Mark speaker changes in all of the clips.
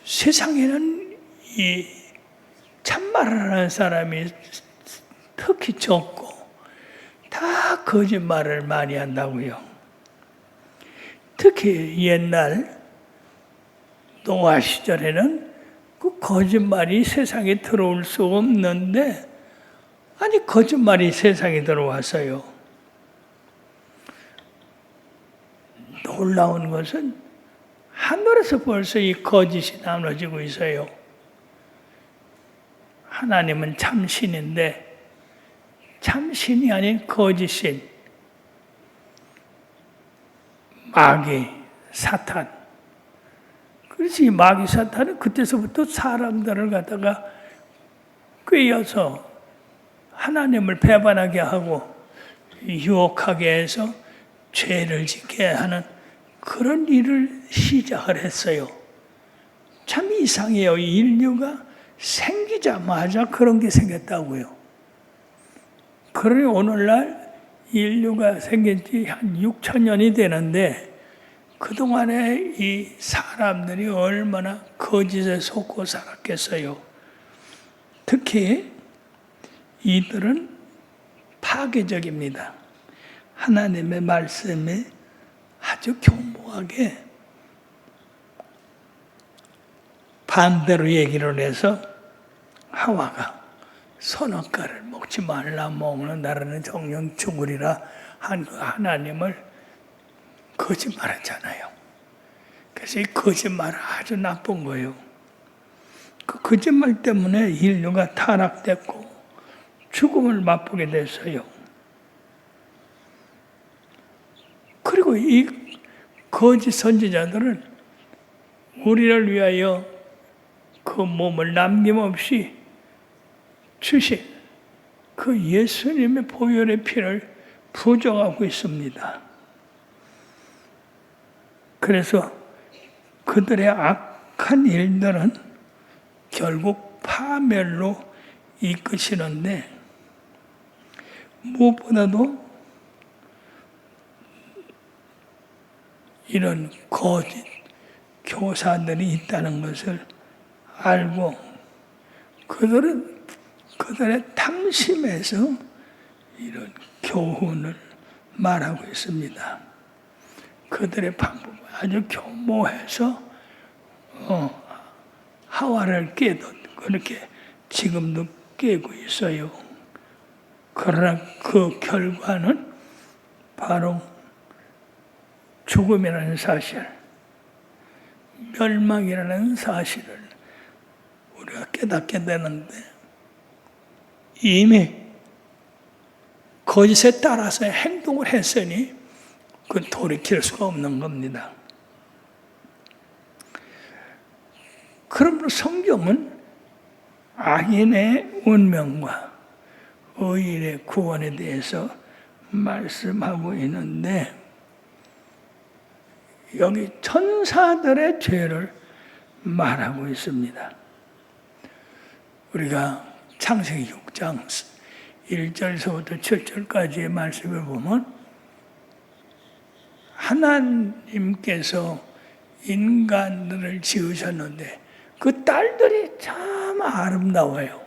Speaker 1: 세상에는 이 참말을 하는 사람이 특히 적고 다 거짓말을 많이 한다고요. 특히 옛날 노아 시절에는 그 거짓말이 세상에 들어올 수 없는데 아니 거짓말이 세상에 들어왔어요. 놀라운 것은 하늘에서 벌써 이 거짓이 나눠지고 있어요. 하나님은 참신인데 참신이 아닌 거짓신, 마귀, 사탄. 그래서 이 마귀 사탄은 그때서부터 사람들을 갖다가 꿰어서 하나님을 배반하게 하고 유혹하게 해서 죄를 짓게 하는 그런 일을 시작을 했어요. 참 이상해요. 인류가 생기자마자 그런 게 생겼다고요. 그러니 오늘날 인류가 생긴 지 한 6천 년이 되는데 그동안에 이 사람들이 얼마나 거짓에 속고 살았겠어요. 특히 이들은 파괴적입니다. 하나님의 말씀에 아주 교묘하게 반대로 얘기를 해서 하와가 선악과를 먹지 말라 먹는다라는 정령 죽으리라 한 그 하나님을 거짓말했잖아요. 그래서 이 거짓말은 아주 나쁜 거예요. 그 거짓말 때문에 인류가 타락됐고 죽음을 맛보게 됐어요. 그리고 이 거짓 선지자들은 우리를 위하여 그 몸을 남김없이 주신 그 예수님의 보혈의 피를 부정하고 있습니다. 그래서 그들의 악한 일들은 결국 파멸로 이끄시는데 무엇보다도 이런 거짓 교사들이 있다는 것을 알고 그들의 탐심에서 이런 교훈을 말하고 있습니다. 그들의 방법은 아주 교모해서 하와를 깨듯 그렇게 지금도 깨고 있어요. 그러나 그 결과는 바로 죽음이라는 사실, 멸망이라는 사실을 우리가 깨닫게 되는데 이미 거짓에 따라서 행동을 했으니 그 돌이킬 수가 없는 겁니다. 그러므로 성경은 악인의 운명과 의인의 구원에 대해서 말씀하고 있는데 여기 천사들의 죄를 말하고 있습니다. 우리가 창세기 6장 1절서부터 7절까지의 말씀을 보면 하나님께서 인간들을 지으셨는데 그 딸들이 참 아름다워요.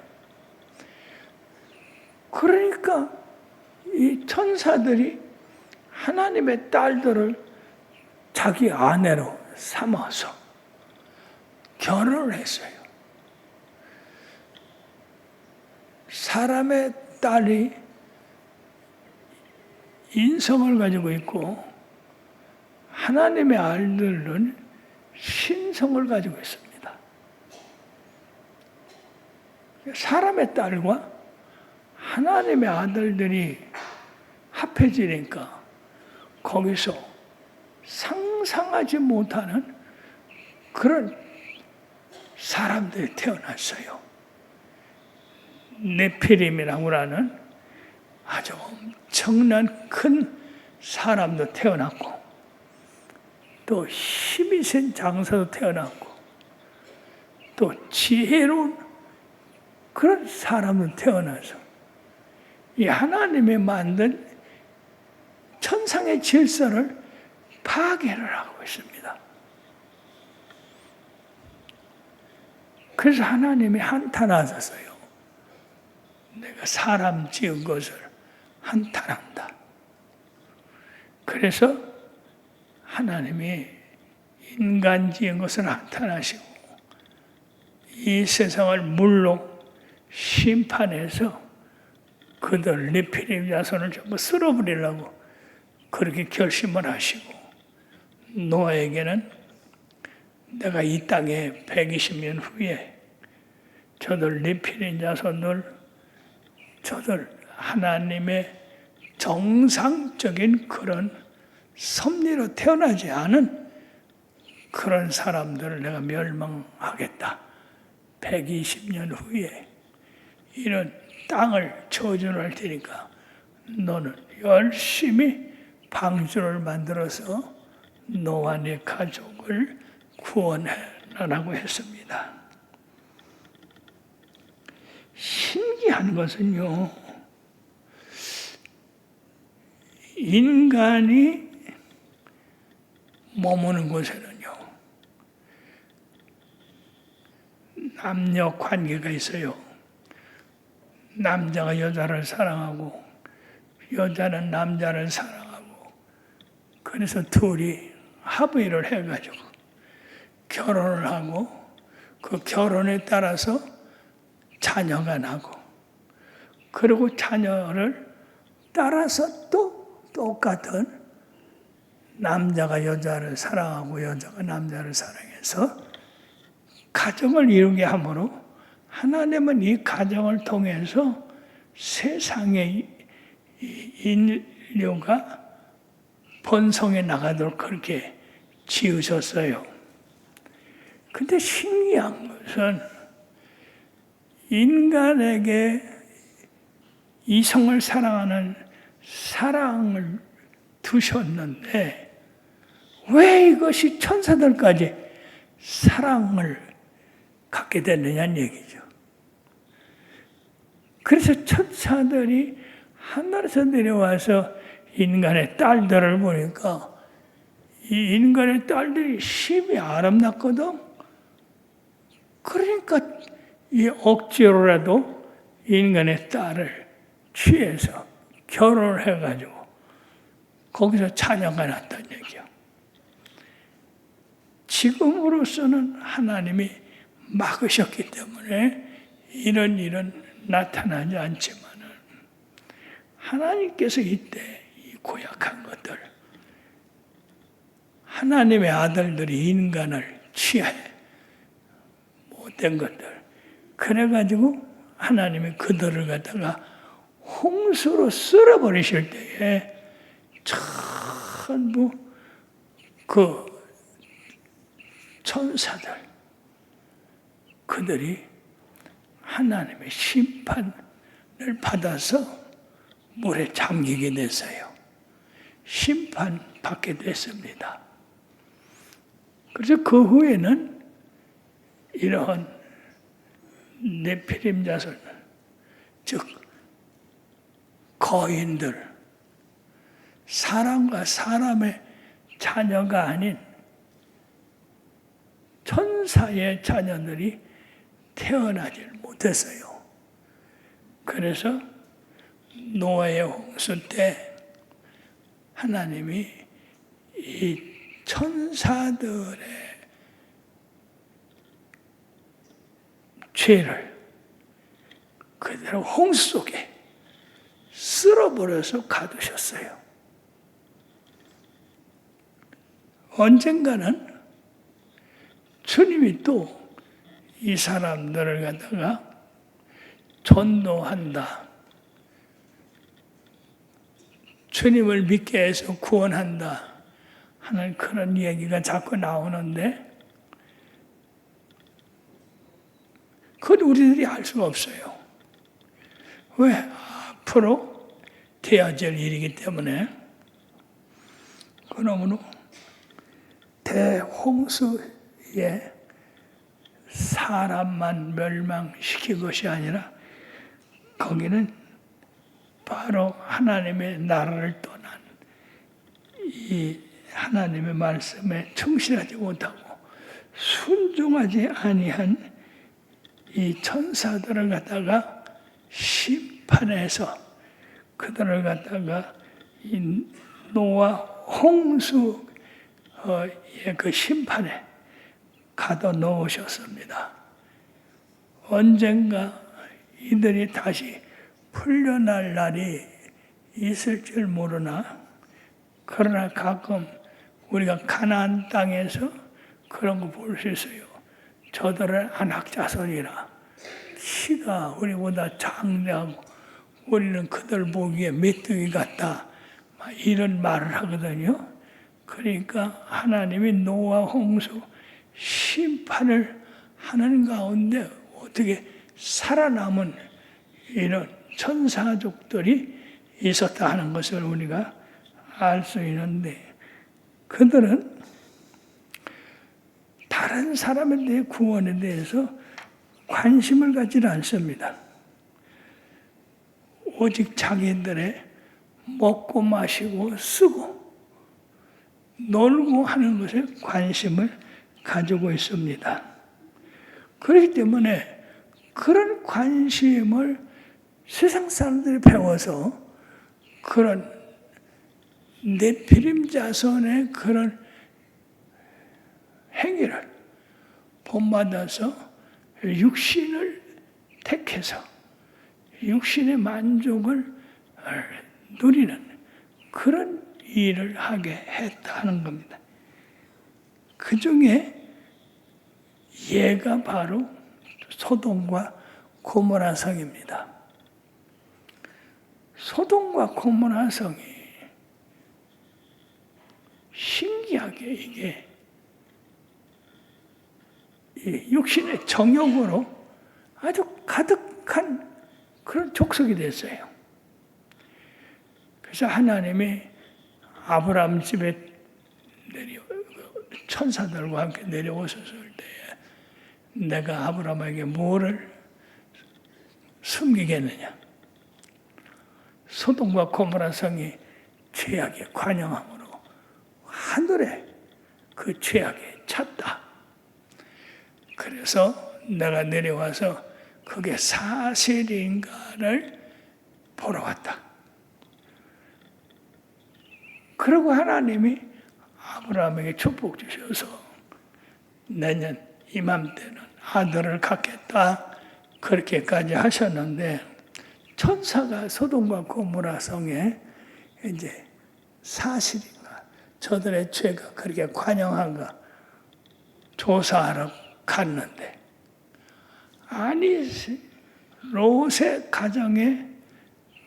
Speaker 1: 그러니까 이 천사들이 하나님의 딸들을 자기 아내로 삼아서 결혼을 했어요. 사람의 딸이 인성을 가지고 있고 하나님의 아들은 신성을 가지고 있습니다. 사람의 딸과 하나님의 아들들이 합해지니까 거기서 상상하지 못하는 그런 사람들이 태어났어요. 네피림이라고 하는 아주 엄청난 큰 사람도 태어났고 또 힘이 센 장사도 태어났고 또 지혜로운 그런 사람도 태어나서 이 하나님이 만든 천상의 질서를 파괴를 하고 있습니다. 그래서 하나님이 한탄하셨어요. 내가 사람 지은 것을 한탄한다. 그래서 하나님이 인간 지은 것을 한탄하시고 이 세상을 물로 심판해서 그들 네피림 자손을 전부 쓸어버리려고 그렇게 결심을 하시고 노아에게는 내가 이 땅에 120년 후에 저들 네피림 자손들 저들 하나님의 정상적인 그런 섭리로 태어나지 않은 그런 사람들을 내가 멸망하겠다. 120년 후에 이런 땅을 저주할 테니까 너는 열심히 방주를 만들어서 너와 네 가족을 구원해라라고 했습니다. 신기한 것은요, 인간이 머무는 곳에는요, 남녀 관계가 있어요. 남자가 여자를 사랑하고 여자는 남자를 사랑하고 그래서 둘이 합의를 해가지고 결혼을 하고 그 결혼에 따라서 자녀가 나고 그리고 자녀를 따라서 또 똑같은 남자가 여자를 사랑하고 여자가 남자를 사랑해서 가정을 이루게 하므로 하나님은 이 가정을 통해서 세상의 인류가 번성해 나가도록 그렇게 지으셨어요. 근데 신기한 것은 인간에게 이성을 사랑하는 사랑을 두셨는데 왜 이것이 천사들까지 사랑을 갖게 됐느냐는 얘기죠. 그래서 천사들이 하늘에서 내려와서 인간의 딸들을 보니까 이 인간의 딸들이 심히 아름답거든. 그러니까 이 억지로라도 인간의 딸을 취해서 결혼을 해가지고 거기서 자녀가 났다는 얘기야. 지금으로서는 하나님이 막으셨기 때문에 이런 일은 나타나지 않지만은 하나님께서 이때 이 고약한 것들, 하나님의 아들들이 인간을 취해 못된 것들, 그래가지고 하나님이 그들을 갖다가 홍수로 쓸어버리실 때에 전부 그 천사들, 그들이 하나님의 심판을 받아서 물에 잠기게 됐어요. 심판받게 됐습니다. 그래서 그 후에는 이러한 네피림 자손, 즉 거인들, 사람과 사람의 자녀가 아닌 천사의 자녀들이 태어나질 못했어요. 그래서 노아의 홍수 때 하나님이 이 천사들의 죄를 그대로 홍수 속에 쓸어버려서 가두셨어요. 언젠가는 주님이 또 이 사람들을 갖다가 전도한다. 주님을 믿게 해서 구원한다 하는 그런 얘기가 자꾸 나오는데 그건 우리들이 알 수가 없어요. 왜? 앞으로 되어질 일이기 때문에. 그러므로 대홍수에 사람만 멸망시킨 것이 아니라 거기는 바로 하나님의 나라를 떠난 이 하나님의 말씀에 충실하지 못하고 순종하지 아니한 이 천사들을 갖다가 심판해서 그들을 갖다가 이 노아 홍수의 그 심판에 가둬 놓으셨습니다. 언젠가 이들이 다시 풀려날 날이 있을 줄 모르나, 그러나 가끔 우리가 가나안 땅에서 그런 거 볼 수 있어요. 저들은 안악자손이라 키가 우리보다 장대하고 우리는 그들 보기에 메뚜기 같다, 이런 말을 하거든요. 그러니까 하나님이 노아 홍수 심판을 하는 가운데 어떻게 살아남은 이런 천사족들이 있었다 하는 것을 우리가 알 수 있는데, 그들은 다른 사람에 대해 구원에 대해서 관심을 가지지 않습니다. 오직 자기들의 먹고 마시고 쓰고 놀고 하는 것에 관심을 가지고 있습니다. 그렇기 때문에 그런 관심을 세상 사람들이 배워서 그런 네피림 자손의 그런 행위를 본받아서 육신을 택해서 육신의 만족을 누리는 그런 일을 하게 했다는 겁니다. 그 중에 예가 바로 소돔과 고모라 성입니다. 소돔과 고모라 성이 신기하게 이게 육신의 정욕으로 아주 가득한 그런 족속이 됐어요. 그래서 하나님이 아브라함 집에 천사들과 함께 내려오셨을 때에 내가 아브라함에게 뭐를 숨기겠느냐. 소돔과 고모라 성이 죄악에 관영함으로 하늘에 그 죄악에 찼다. 그래서 내가 내려와서 그게 사실인가를 보러 왔다. 그리고 하나님이 아브라함에게 축복 주셔서 내년 이맘때는 아들을 갖겠다, 그렇게까지 하셨는데, 천사가 소돔과 고모라 성에 이제 사실인가, 저들의 죄가 그렇게 관영한가 조사하러 갔는데, 아니 롯의 가정에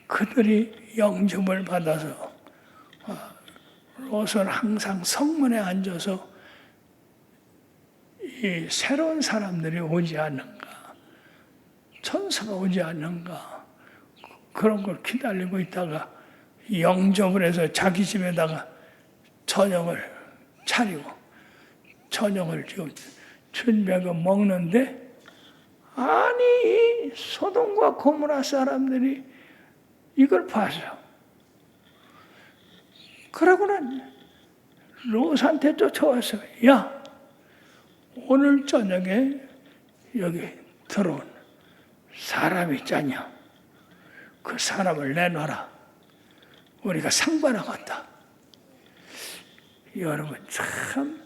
Speaker 1: 그들이 영접을 받아서 롯은 항상 성문에 앉아서 이 새로운 사람들이 오지 않는가, 천사가 오지 않는가, 그런 걸 기다리고 있다가 영접을 해서 자기 집에다가 저녁을 차리고 저녁을 지금 준비하고 먹는데, 아니 소돔과 고모라 사람들이 이걸 봐서 그러고는 롯한테 쫓아와서 야, 오늘 저녁에 여기 들어온 사람이 있잖냐, 그 사람을 내놔라, 우리가 상관하겠다. 여러분 참,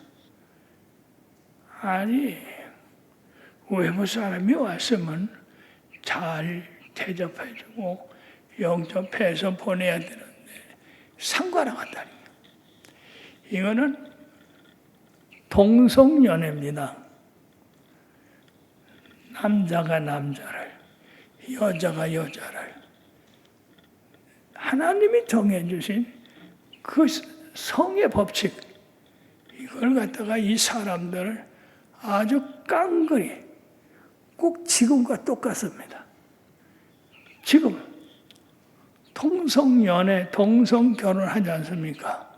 Speaker 1: 아니 외부 사람이 왔으면 잘 대접해주고 영접해서 보내야 되는데 상관하겠다니, 이거는 동성연애입니다. 남자가 남자를, 여자가 여자를 하나님이 정해주신 그 성의 법칙, 이걸 갖다가 이 사람들을 아주 깡그리, 꼭 지금과 똑같습니다. 지금 동성연애, 동성결혼하지 않습니까?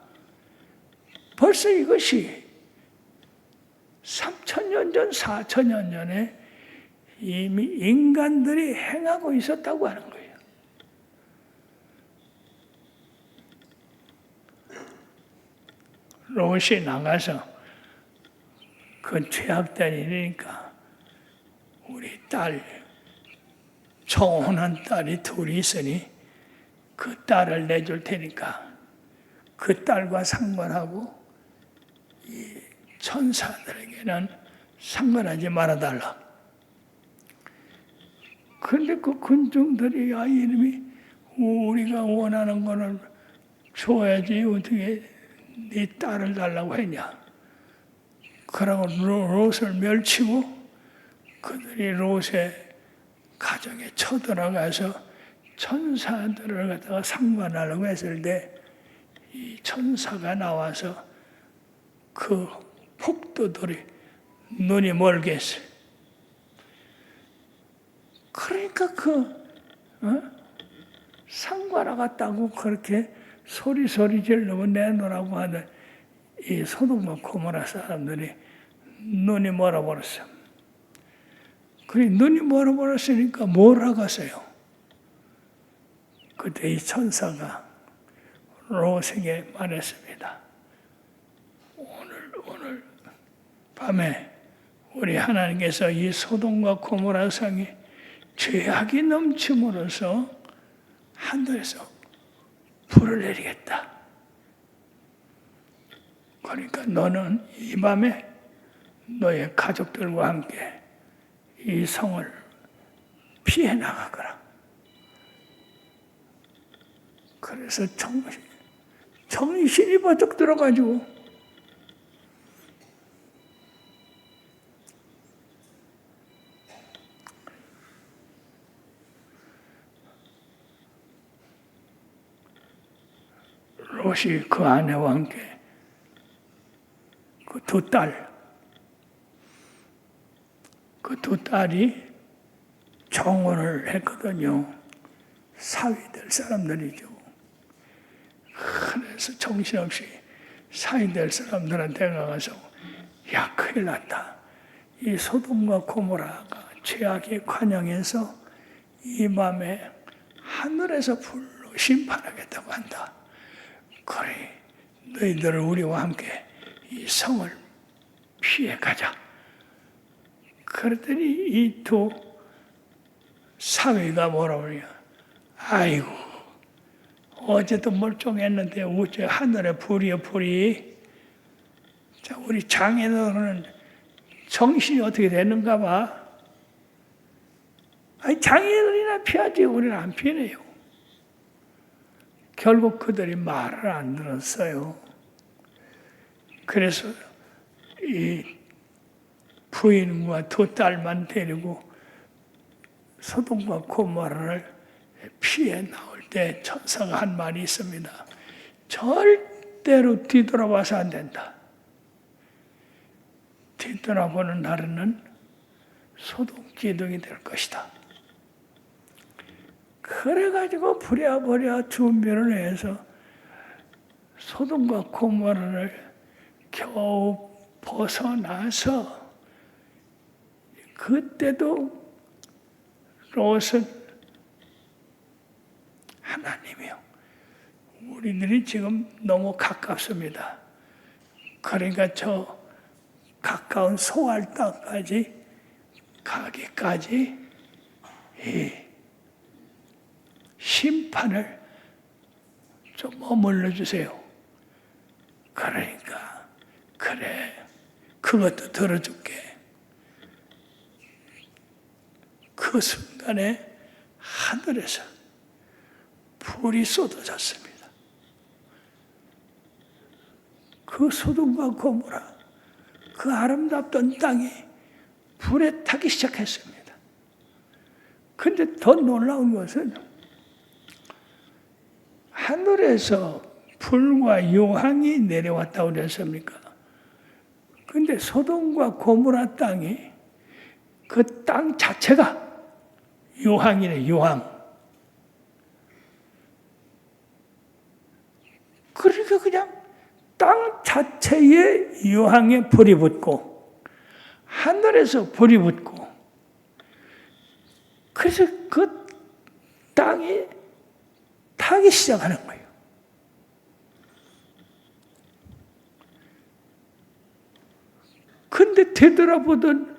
Speaker 1: 벌써 이것이 3,000년 전, 4,000년 전에 이미 인간들이 행하고 있었다고 하는 거예요. 롯이 나가서 그 죄악된 일이니까 우리 딸, 청혼한 딸이 둘이 있으니 그 딸을 내줄 테니까 그 딸과 상관하고 이 천사들에게는 상관하지 말아달라. 그런데 그 군중들이 이놈이 우리가 원하는 거는 줘야지 어떻게 네 딸을 달라고 했냐. 그러고 롯을 멸치고 그들이 롯의 가정에 쳐들어가서 천사들을 갖다가 상관하려고 했을 때 이 천사가 나와서 그 폭도들이 눈이 멀게 했어요. 그러니까 상관하겠다고 그렇게 소리 지르고 내놓으라고 하는 이 소돔과 고모라 사람들이 눈이 멀어버렸어요. 그래 눈이 멀어버렸으니까 뭘 하겠어요? 그때 이 천사가 롯에게 말했습니다. 오늘 밤에 우리 하나님께서 이 소돔과 고모라 성이 죄악이 넘침으로써 하늘에서 불을 내리겠다. 그러니까 너는 이 밤에 너의 가족들과 함께 이 성을 피해 나가거라. 그래서 정신이 번쩍 들어가지고 롯이 그 아내와 함께 그 두 딸이 정혼을 했거든요. 사위될 사람들이죠. 그래서 정신없이 사위될 사람들한테 가서 야 큰일 났다. 이 소돔과 고모라가 죄악에 관영해서 이 밤에 하늘에서 불로 심판하겠다고 한다. 그래 너희들 우리와 함께 이 성을 피해 가자. 그랬더니 이 두 사위가 뭐라고 그래요? 아이고 어제도 멀쩡했는데 어째 하늘에 불이요 불이. 자, 우리 장인어른은 정신이 어떻게 되는가 봐. 아니 장인어른이나 피하지 우리는 안 피해요. 결국 그들이 말을 안 들었어요. 그래서 이 부인과 두 딸만 데리고 소돔과 고모라를 피해 나올 때 천사가 한 말이 있습니다. 절대로 뒤돌아봐서 안 된다. 뒤돌아보는 날에는 소돔 기둥이 될 것이다. 그래가지고 부랴부랴 준비를 해서 소돔과 고모라를 겨우 벗어나서 그때도 롯은 하나님이요. 우리들이 지금 너무 가깝습니다. 그러니까 저 가까운 소알 땅까지 가기까지 이 심판을 좀 머물러 주세요. 그러니까 그래 그것도 들어줄게. 그 순간에 하늘에서 불이 쏟아졌습니다. 그 소돔과 고모라 그 아름답던 땅이 불에 타기 시작했습니다. 그런데 더 놀라운 것은 하늘에서 불과 유황이 내려왔다고 그랬습니까? 그런데 소돔과 고모라 땅이 그 땅 자체가 유황이네, 유황. 그러니까 그냥 땅 자체에 유황에 불이 붙고 하늘에서 불이 붙고 그래서 그 땅이 타기 시작하는 거예요. 근데 되돌아보던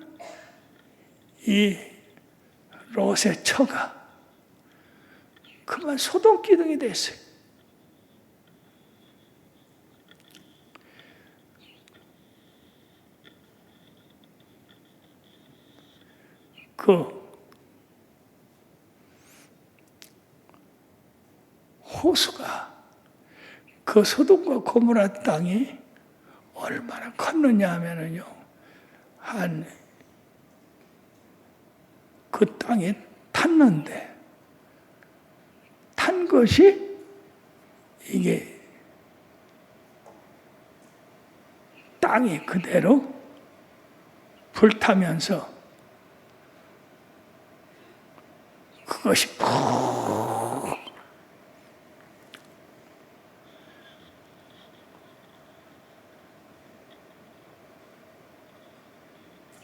Speaker 1: 이 롯의 처가 그만 소돔기둥이 됐어요. 그 호수가 그 소돔과 고모라 땅이 얼마나 컸느냐 하면은요, 그 땅에 탔는데, 탄 것이 이게 땅이 그대로 불타면서 그것이 푹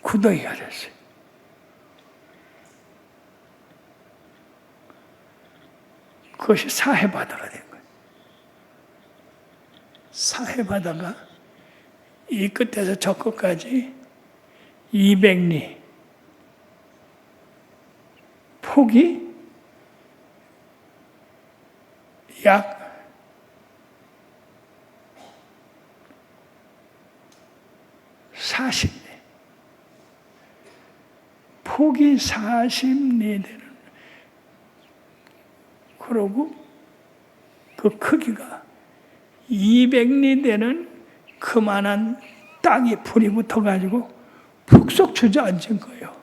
Speaker 1: 구덩이가 됐어요. 그것이 사해바다가 된 거예요. 사해바다가 이 끝에서 저 끝까지 200리, 폭이 약 40리, 폭이 40리 되는, 그러고 그 크기가 200리 되는 그만한 땅에 불이 붙어가지고 푹속 주저앉은 거예요.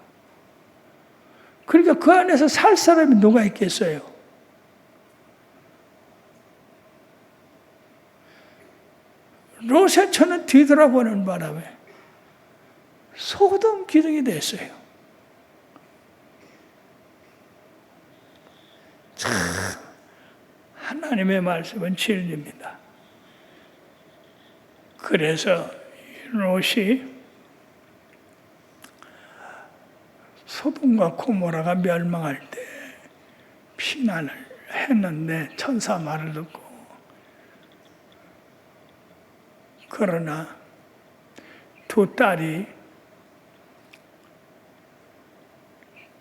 Speaker 1: 그러니까 그 안에서 살 사람이 누가 있겠어요? 롯의 처는 뒤돌아보는 바람에 소돔 기둥이 됐어요. 참 하나님의 말씀은 진리입니다. 그래서 롯이 소돔과 고모라가 멸망할 때 피난을 했는데 천사 말을 듣고, 그러나 두 딸이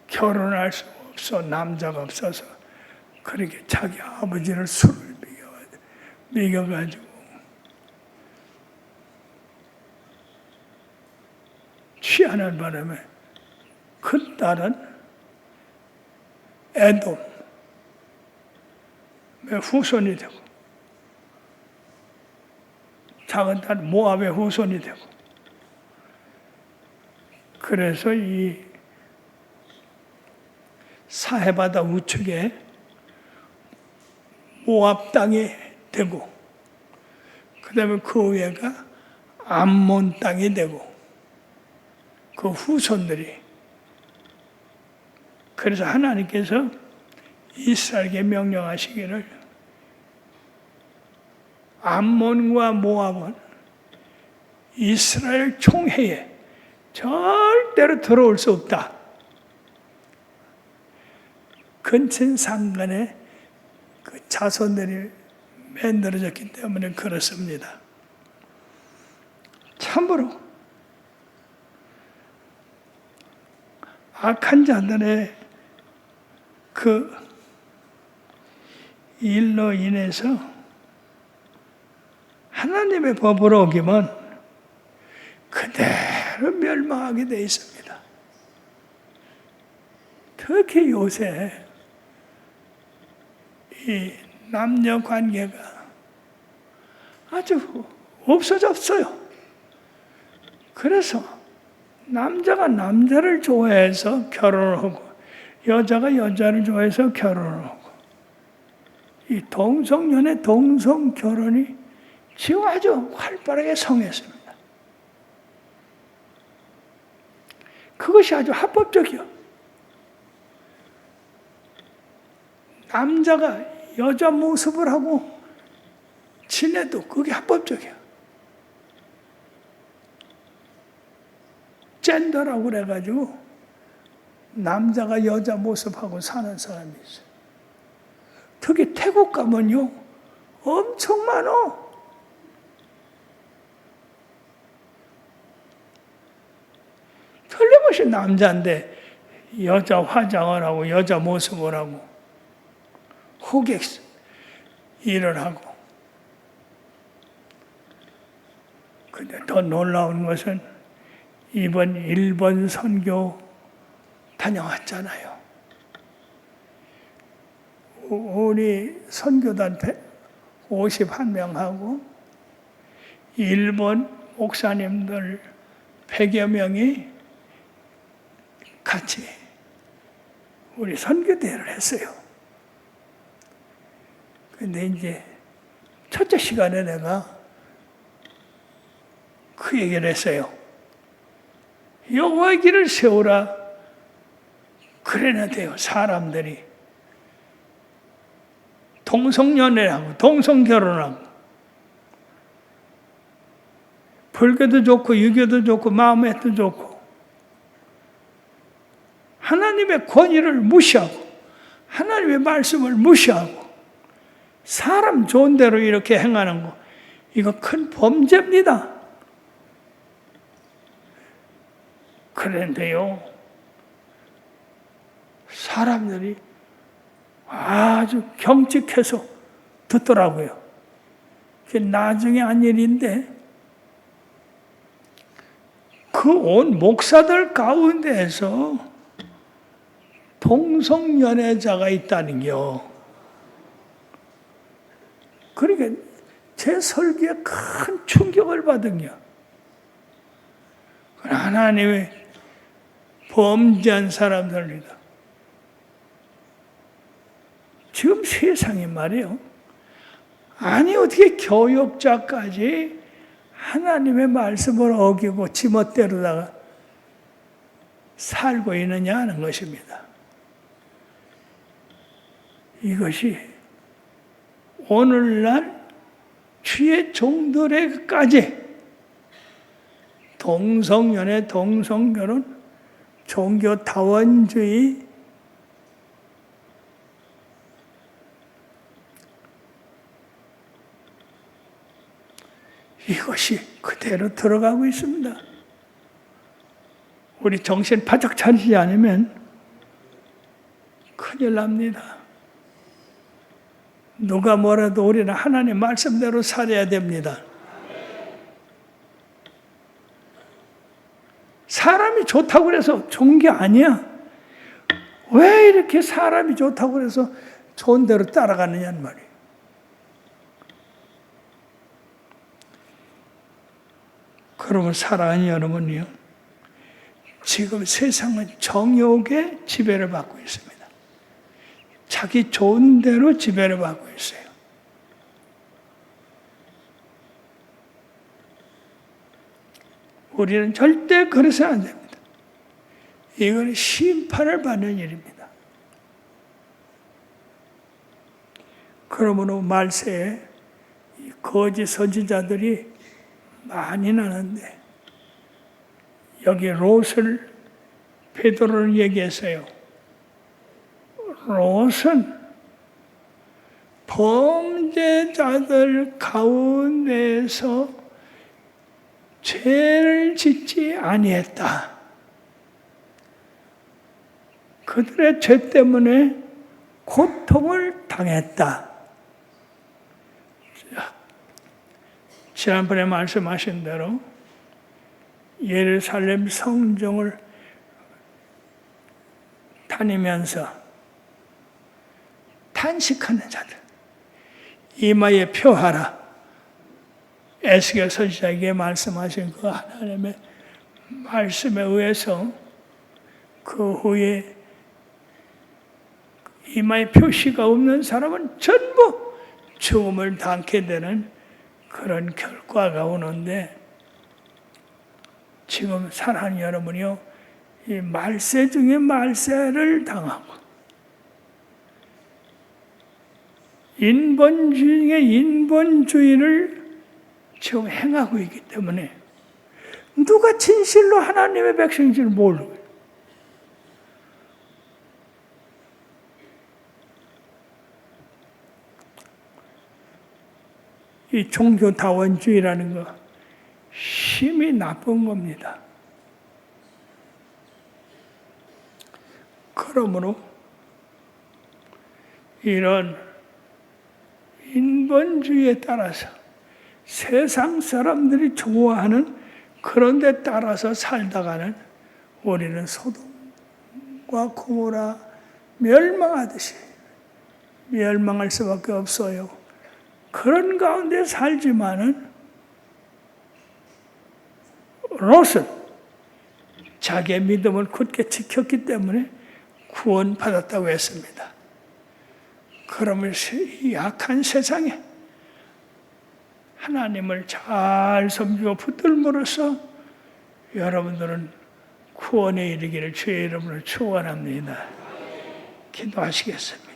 Speaker 1: 결혼할 수 없어, 남자가 없어서 그렇게 자기 아버지를 술을 먹여가지고 취하는 바람에 큰 딸은 에돔의 후손이 되고, 작은 딸은 모압의 후손이 되고, 그래서 이 사해바다 우측에 모압 땅이 되고, 그 다음에 그 위에가 암몬 땅이 되고, 그 후손들이, 그래서 하나님께서 이스라엘에게 명령하시기를 암몬과 모압은 이스라엘 총회에 절대로 들어올 수 없다. 근친상간에 그 자손들이 만들어졌기 때문에 그렇습니다. 참으로 악한 자들의 그 일로 인해서 하나님의 법으로 어기면 그대로 멸망하게 되어 있습니다. 특히 요새 이 남녀 관계가 아주 없어졌어요. 그래서 남자가 남자를 좋아해서 결혼을 하고, 여자가 여자를 좋아해서 결혼을 하고, 이 동성연애, 동성결혼이 지금 아주 활발하게 성했습니다. 그것이 아주 합법적이요. 남자가 여자 모습을 하고 지내도 그게 합법적이야. 젠더라고 그래가지고 남자가 여자 모습하고 사는 사람이 있어요. 특히 태국 가면요, 엄청 많어. 틀림없이 남자인데 여자 화장을 하고 여자 모습을 하고 호객 일을 하고. 근데 더 놀라운 것은 이번 일본 선교 다녀왔잖아요. 우리 선교단 51명하고 일본 목사님들 100여 명이 같이 우리 선교대회를 했어요. 근데 이제 첫째 시간에 내가 그 얘기를 했어요. 여호와의 길을 세우라. 그래야 돼요. 사람들이 동성연애하고 동성결혼하고 불교도 좋고 유교도 좋고 마음에도 좋고 하나님의 권위를 무시하고 하나님의 말씀을 무시하고 사람 좋은 대로 이렇게 행하는 거, 이거 큰 범죄입니다. 그런데요, 사람들이 아주 경직해서 듣더라고요. 그게 나중에 한 일인데, 그 온 목사들 가운데에서 동성연애자가 있다는겨. 그러니까 제 설교에 큰 충격을 받은겨. 하나님의 범죄한 사람들입니다. 지금 세상이 말이에요. 아니 어떻게 교역자까지 하나님의 말씀을 어기고 지멋대로다가 살고 있느냐 하는 것입니다. 이것이 오늘날 주의 종들에게까지 동성연애, 동성결혼, 종교다원주의, 이것이 그대로 들어가고 있습니다. 우리 정신 바짝 차리지 않으면 큰일 납니다. 누가 뭐라도 우리는 하나님 말씀대로 살아야 됩니다. 사람이 좋다고 그래서 좋은 게 아니야. 왜 이렇게 사람이 좋다고 그래서 좋은 대로 따라가느냐는 말이에요. 그러면 사랑하는 여러분이요, 지금 세상은 정욕의 지배를 받고 있습니다. 자기 좋은 대로 지배를 받고 있어요. 우리는 절대 그래서는 안 됩니다. 이건 심판을 받는 일입니다. 그러므로 말세에 거짓 선지자들이 많이 나는데, 여기 롯을 베드로를 얘기했어요. 롯은 범죄자들 가운데서 죄를 짓지 아니했다. 그들의 죄 때문에 고통을 당했다. 지난번에 말씀하신 대로 예루살렘 성전을 다니면서 탄식하는 자들, 이마에 표하라. 에스겔 선지자에게 말씀하신 그 하나님의 말씀에 의해서 그 후에 이마에 표시가 없는 사람은 전부 죽음을 당하게 되는 그런 결과가 오는데, 지금 사랑하는 여러분이요, 이 말세 중에 말세를 당하고 인본주의의 인본주의를 지금 행하고 있기 때문에 누가 진실로 하나님의 백성인지를 모르고, 이 종교다원주의라는 거 심히 나쁜 겁니다. 그러므로 이런 인본주의에 따라서 세상 사람들이 좋아하는 그런 데 따라서 살다가는 우리는 소돔과 고모라 멸망하듯이 멸망할 수밖에 없어요. 그런 가운데 살지만은 롯은 자기의 믿음을 굳게 지켰기 때문에 구원받았다고 했습니다. 그러면서 이 악한 세상에 하나님을 잘 섬기고 붙들므로써 여러분들은 구원에 이르기를 주의 이름으로 축원합니다. 기도하시겠습니다.